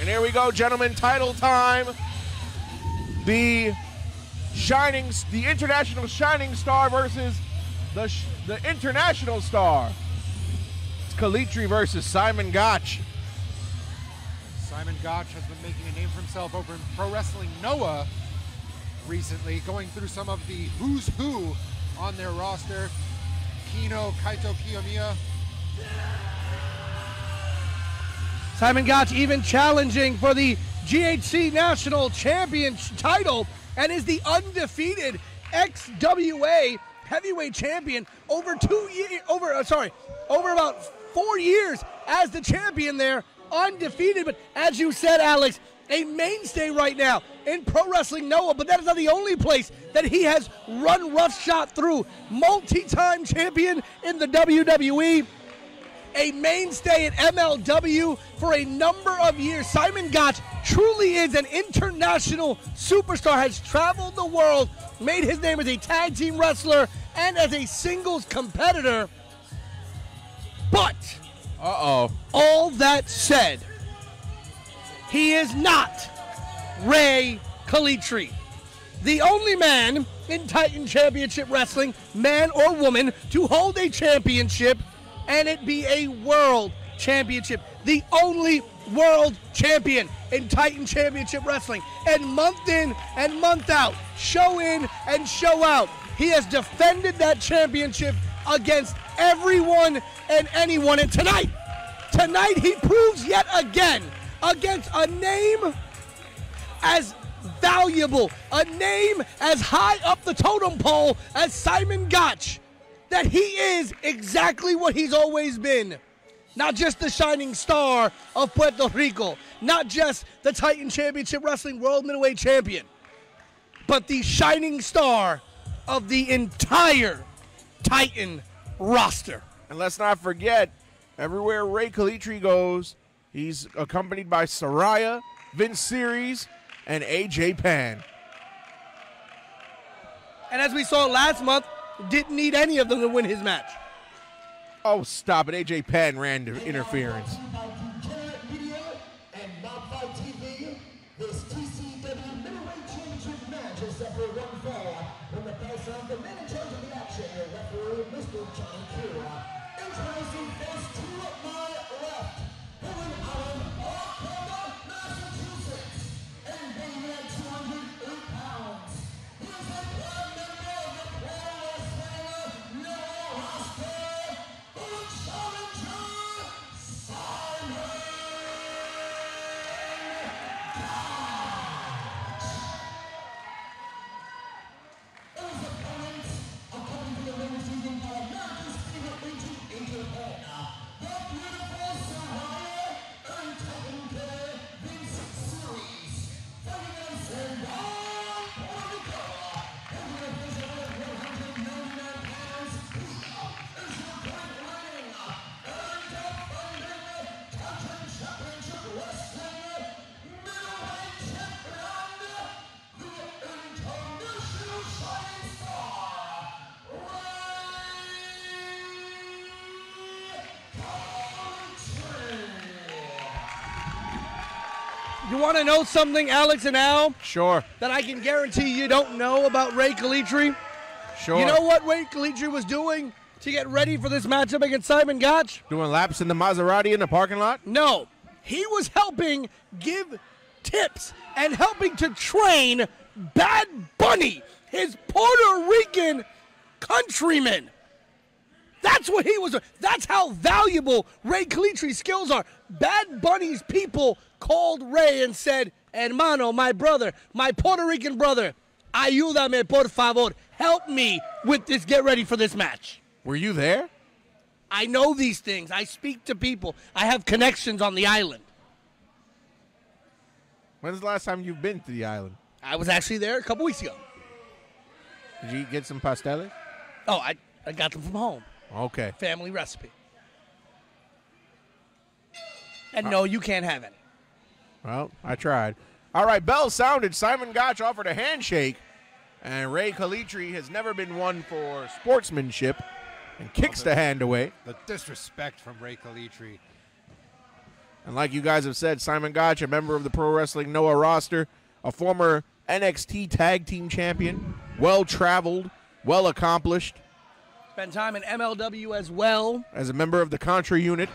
And here we go, gentlemen, title time. The International Shining Star versus the International Star. It's Calitri versus Simon Gotch. Simon Gotch has been making a name for himself over in Pro Wrestling Noah recently, going through some of the who's who on their roster. Kino, Kaito Kiyomiya. Simon Gotch even challenging for the GHC National Champion title and is the undefeated XWA Heavyweight Champion over about 4 years as the champion there, undefeated. But as you said, Alex, a mainstay right now in Pro Wrestling Noah, but that is not the only place that he has run roughshod through. Multi-time champion in the WWE, a mainstay at MLW for a number of years. Simon Gotch truly is an international superstar, has traveled the world, made his name as a tag team wrestler and as a singles competitor. But, all that said, he is not Rey Calitri, the only man in Titan Championship Wrestling, man or woman, to hold a championship and it be a world championship. The only world champion in Titan Championship Wrestling. And month in and month out, show in and show out, he has defended that championship against everyone and anyone. And tonight he proves yet again, against a name as valuable, a name as high up the totem pole as Simon Gotch, that he is exactly what he's always been. Not just the shining star of Puerto Rico, not just the Titan Championship Wrestling World Middleweight Champion, but the shining star of the entire Titan roster. And let's not forget, everywhere Rey Calitri goes, he's accompanied by Saraya, Vince Series, and AJ Pan. And as we saw last month, didn't need any of them to win his match. Oh, stop it. AJ Pan ran to interference. This TCW Middleweight Championship match is set for one fall. From the best of the men in charge of the action, your referee, Mr. Johnny Kira. Introducing those two at my left, coming out of Oakland, Massachusetts, and weighing at 208 pounds. He is a proud member of the Pro Wrestling Noah roster, the challenger, Simon Gotch. His opponents, according to the ring season by America's favorite agent, AJ Pan, the beautiful Saraya and Titan Kid Vince Series, fighting us in Puerto Rico, and the division of 199 pounds, he is your point reigning and defending Titan Championship Wrestling Middleweight Champion, the International Shining Star, Rey Calitri. You want to know something, Alex and Al, Sure. that I can guarantee you don't know about Rey Calitri? Sure. You know what Rey Calitri was doing to get ready for this matchup against Simon Gotch? Doing laps in the Maserati in the parking lot? No. He was helping give tips and helping to train Bad Bunny, his Puerto Rican countryman. That's what he was. That's how valuable Rey Calitri's skills are. Bad Bunny's people called Rey and said, "Hermano, my brother, my Puerto Rican brother, ayúdame por favor. Help me with this. Get ready for this match." Were you there? I know these things. I speak to people. I have connections on the island. When's the last time you've been to the island? I was actually there a couple weeks ago. Did you get some pasteles? Oh, I got them from home. Okay. Family recipe. And no, you can't have any. Well, I tried. All right, bell sounded. Simon Gotch offered a handshake, and Rey Calitri has never been one for sportsmanship and kicks the hand away. The disrespect from Rey Calitri. And like you guys have said, Simon Gotch, a member of the Pro Wrestling Noah roster, a former NXT Tag Team Champion, well-traveled, well-accomplished. Spent time in MLW as well. As a member of the Contra unit.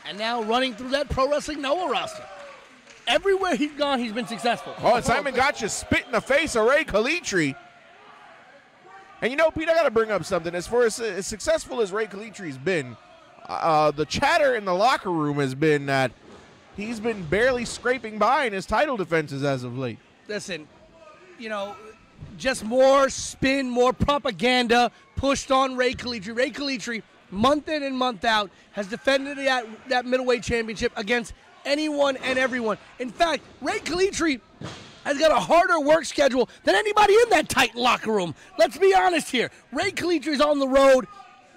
And now running through that Pro Wrestling Noah roster. Everywhere he's gone, he's been successful. Oh, and Simon Gotch just spit in the face of Rey Calitri. And you know, Pete, I got to bring up something. As far as successful as Rey Calitri's been, the chatter in the locker room has been that he's been barely scraping by in his title defenses as of late. Listen, you know, just more spin, more propaganda pushed on Rey Calitri. Rey Calitri, month in and month out, has defended that middleweight championship against anyone and everyone. In fact, Rey Calitri has got a harder work schedule than anybody in that tight locker room. Let's be honest here. Rey Calitri's on the road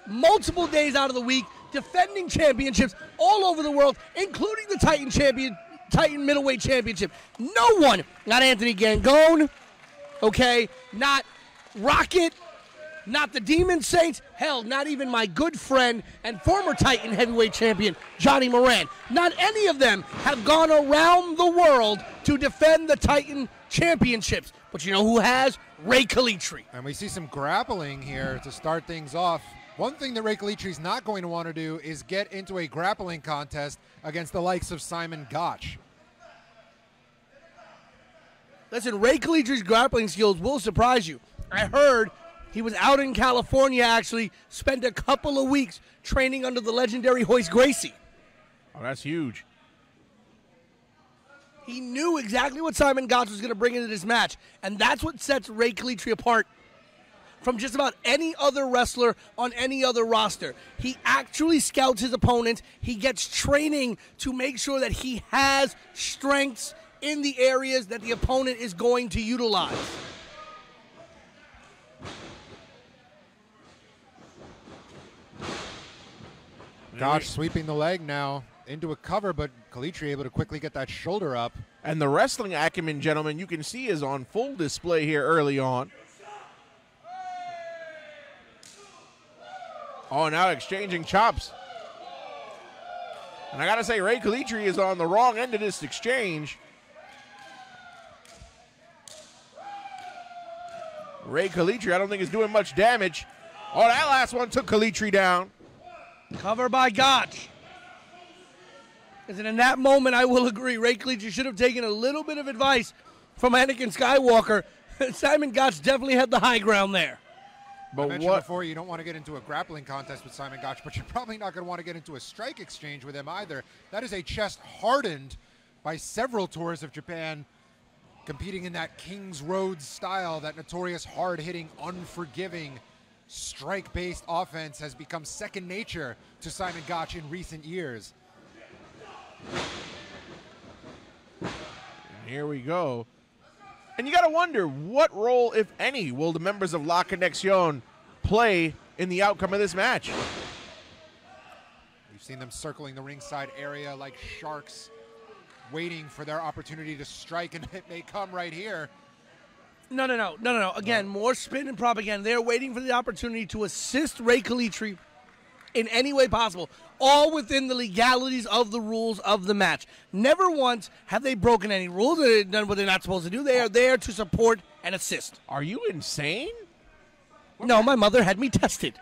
multiple days out of the week, defending championships all over the world, including the Titan Middleweight Championship. No one, not Anthony Gangone, okay, not Rocket, not the Demon Saints, hell, not even my good friend and former Titan Heavyweight Champion, Johnny Moran. Not any of them have gone around the world to defend the Titan Championships. But you know who has? Rey Calitri. And we see some grappling here to start things off. One thing that Rey Calitri's not going to want to do is get into a grappling contest against the likes of Simon Gotch. Listen, Rey Calitri's grappling skills will surprise you. I heard he was out in California, actually, spent a couple of weeks training under the legendary Hoist Gracie. Oh, that's huge. He knew exactly what Simon Gotch was going to bring into this match, and that's what sets Rey Calitri apart from just about any other wrestler on any other roster. He actually scouts his opponent. He gets training to make sure that he has strengths in the areas that the opponent is going to utilize. Gotch sweeping the leg now into a cover, but Calitri able to quickly get that shoulder up. And the wrestling acumen, gentlemen, you can see is on full display here early on. Oh, now exchanging chops. And I got to say, Rey Calitri is on the wrong end of this exchange. Rey Calitri, I don't think is doing much damage. Oh, that last one took Calitri down. Cover by Gotch. And in that moment, I will agree, Rey Calitri should have taken a little bit of advice from Anakin Skywalker. Simon Gotch definitely had the high ground there. But I mentioned before, you don't want to get into a grappling contest with Simon Gotch, but you're probably not going to want to get into a strike exchange with him either. That is a chest hardened by several tours of Japan, competing in that King's Road style, that notorious hard-hitting, unforgiving, strike-based offense has become second nature to Simon Gotch in recent years. And here we go. And you got to wonder, what role, if any, will the members of La Conexión play in the outcome of this match? We've seen them circling the ringside area like sharks, waiting for their opportunity to strike, and it may come right here. No. Again, more spin and propaganda. They're waiting for the opportunity to assist Rey Calitri in any way possible, all within the legalities of the rules of the match. Never once have they broken any rules or done what they're not supposed to do. They are there to support and assist. Are you insane? No, my mother had me tested.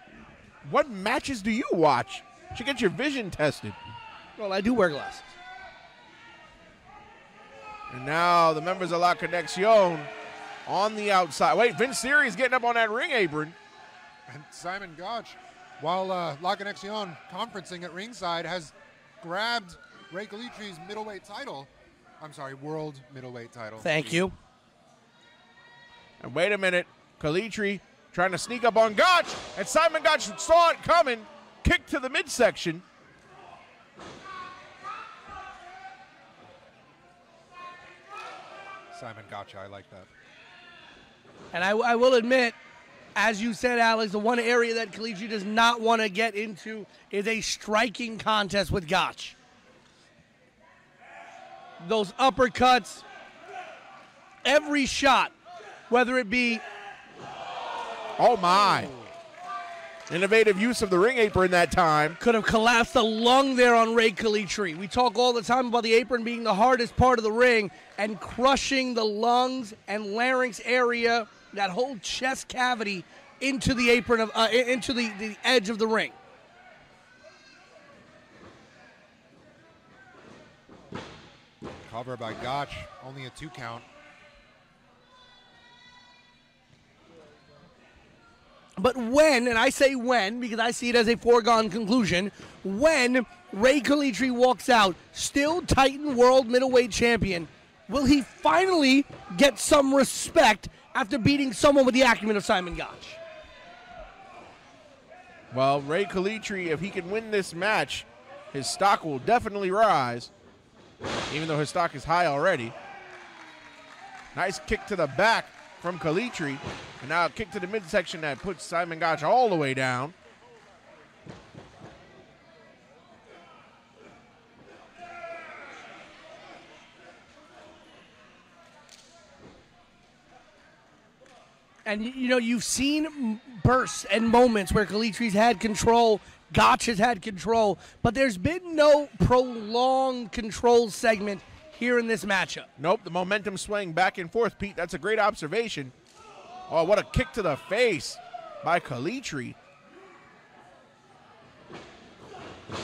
What matches do you watch? You should get your vision tested. Well, I do wear glasses. And now the members of La Conexión on the outside. Wait, Vince Theory's getting up on that ring apron. And Simon Gotch, while La Conexión conferencing at ringside, has grabbed Rey Calitri's world middleweight title. Thank you. And wait a minute, Calitri trying to sneak up on Gotch, and Simon Gotch saw it coming, kick to the midsection. Simon Gotch, I like that. And I will admit, as you said, Alex, the one area that Calitri does not want to get into is a striking contest with Gotch. Those uppercuts, every shot, whether it be... Oh, my. Innovative use of the ring apron that time. Could have collapsed the lung there on Rey Calitri. We talk all the time about the apron being the hardest part of the ring and crushing the lungs and larynx area, that whole chest cavity into the apron of into the edge of the ring. Cover by Gotch, only a 2 count. But when, and I say when because I see it as a foregone conclusion, when Rey Calitri walks out, still Titan World Middleweight Champion, will he finally get some respect after beating someone with the acumen of Simon Gotch? Well, Rey Calitri, if he can win this match, his stock will definitely rise, even though his stock is high already. Nice kick to the back from Calitri. And now a kick to the midsection that puts Simon Gotch all the way down. And, you know, you've seen bursts and moments where Calitri's had control, Gotch has had control, but there's been no prolonged control segment here in this matchup. Nope, the momentum swaying back and forth, Pete. That's a great observation. Oh, what a kick to the face by Calitri.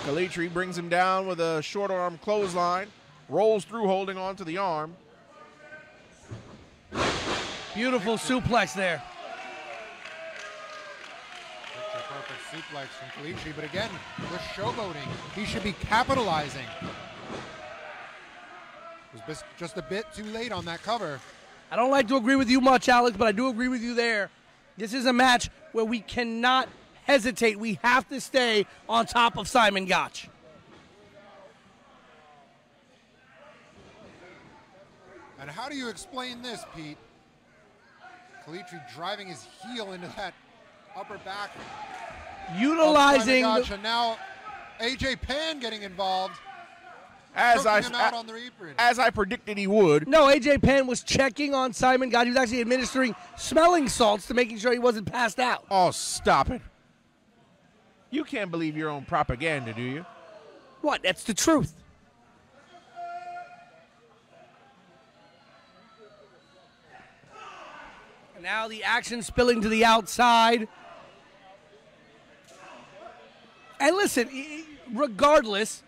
Calitri brings him down with a short arm clothesline, rolls through holding on to the arm. Beautiful suplex there. Picture perfect suplex from Calitri, but again, we're showboating. He should be capitalizing. Was just a bit too late on that cover. I don't like to agree with you much, Alex, but I do agree with you there. This is a match where we cannot hesitate. We have to stay on top of Simon Gotch. And how do you explain this, Pete? Calitri driving his heel into that upper back. Utilizing And now AJ Pan getting involved. As I predicted he would. No, AJ Penn was checking on Simon Gotch. He was actually administering smelling salts to making sure he wasn't passed out. Oh, stop it. You can't believe your own propaganda, do you? What? That's the truth. And now the action spilling to the outside. And listen, regardless,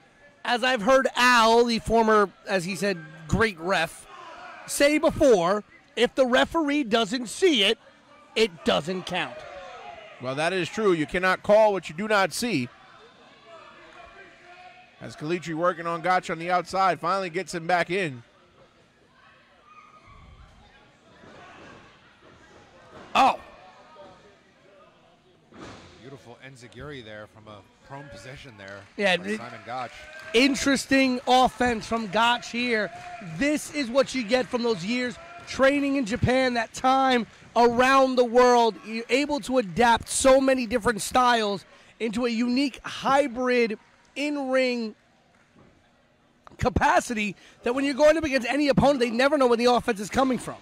as I've heard Al, the former, as he said, great ref, say before, if the referee doesn't see it, it doesn't count. Well, that is true. You cannot call what you do not see. As Calitri working on Gotch on the outside, finally gets him back in. Oh. Beautiful enziguri there from a prone position there. Yeah, by Simon Gotch. Interesting offense from Gotch here. This is what you get from those years training in Japan, that time around the world. You're able to adapt so many different styles into a unique hybrid in-ring capacity that when you're going up against any opponent, they never know where the offense is coming from.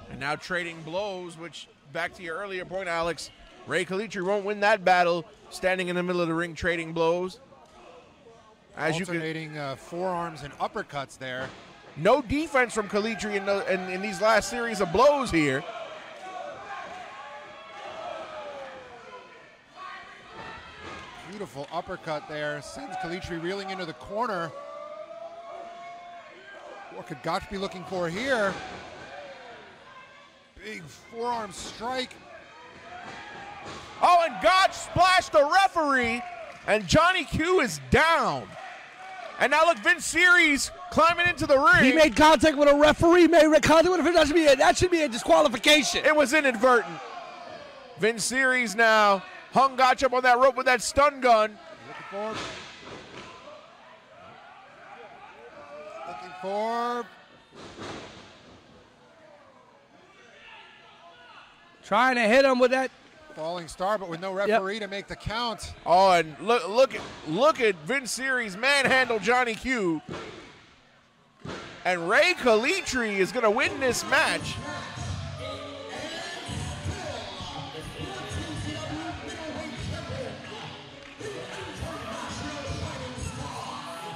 And now trading blows, which, back to your earlier point, Alex, Rey Calitri won't win that battle standing in the middle of the ring trading blows. As alternating forearms and uppercuts there. No defense from Calitri in these last series of blows here. Beautiful uppercut there. Sends Calitri reeling into the corner. What could Gotch be looking for here? Big forearm strike. Oh, and Gotch splashed the referee, and Johnny Q is down. And now look, Vince Series climbing into the ring. He made contact with a referee, made contact with a referee. That should be a disqualification. It was inadvertent. Vince Series now hung Gotch up on that rope with that stun gun. Looking for. Trying to hit him with that. Falling star, but with no referee to make the count. Oh, and look at Vince Series manhandle Johnny Q. And Rey Calitri is going to win this match.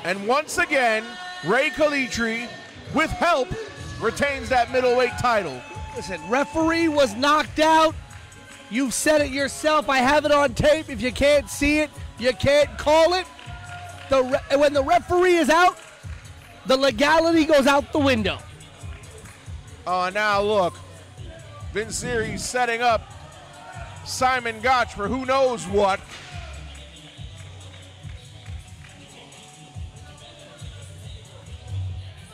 And once again, Rey Calitri, with help, retains that middleweight title. Listen, referee was knocked out. You've said it yourself. I have it on tape. If you can't see it, you can't call it. When the referee is out, the legality goes out the window. Oh, now look. Vinceri's setting up Simon Gotch for who knows what.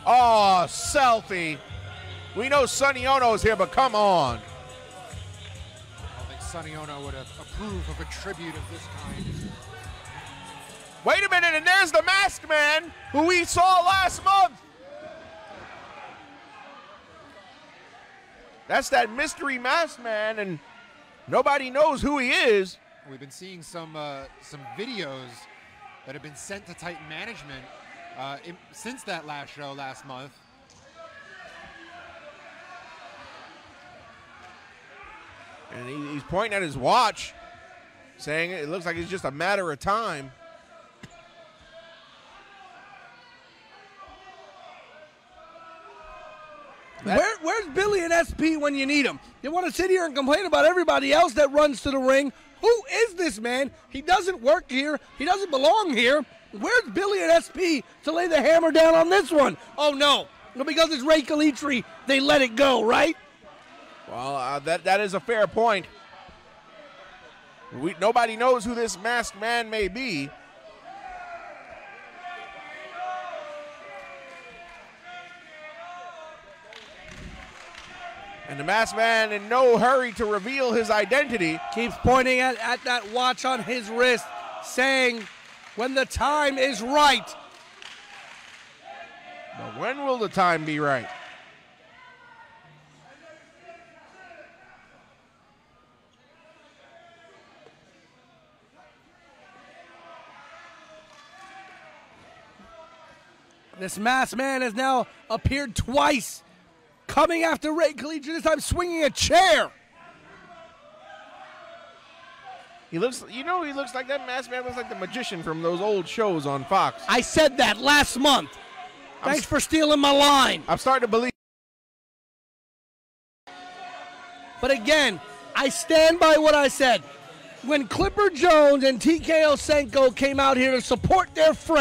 Oh, selfie. We know Sonny Ono's here, but come on. I don't think Sonny Ono would approve of a tribute of this kind. Wait a minute, and there's the Masked Man, who we saw last month. That's that mystery Masked Man, and nobody knows who he is. We've been seeing some videos that have been sent to Titan management since that last show last month. And he's pointing at his watch, saying it looks like it's just a matter of time. Where's Billy and SP when you need him? You want to sit here and complain about everybody else that runs to the ring? Who is this man? He doesn't work here. He doesn't belong here. Where's Billy and SP to lay the hammer down on this one? Oh, no. Because it's Rey Calitri, they let it go, right? Well, that is a fair point. Nobody knows who this Masked Man may be. And the Masked Man in no hurry to reveal his identity. Keeps pointing at that watch on his wrist, saying, when the time is right. But when will the time be right? This Masked Man has now appeared twice, coming after Rey Calitri, this time swinging a chair. He looks like that Masked Man looks like the magician from those old shows on Fox. I said that last month. Thanks for stealing my line. I'm starting to believe. But again, I stand by what I said. When Clipper Jones and TKO Senko came out here to support their friend,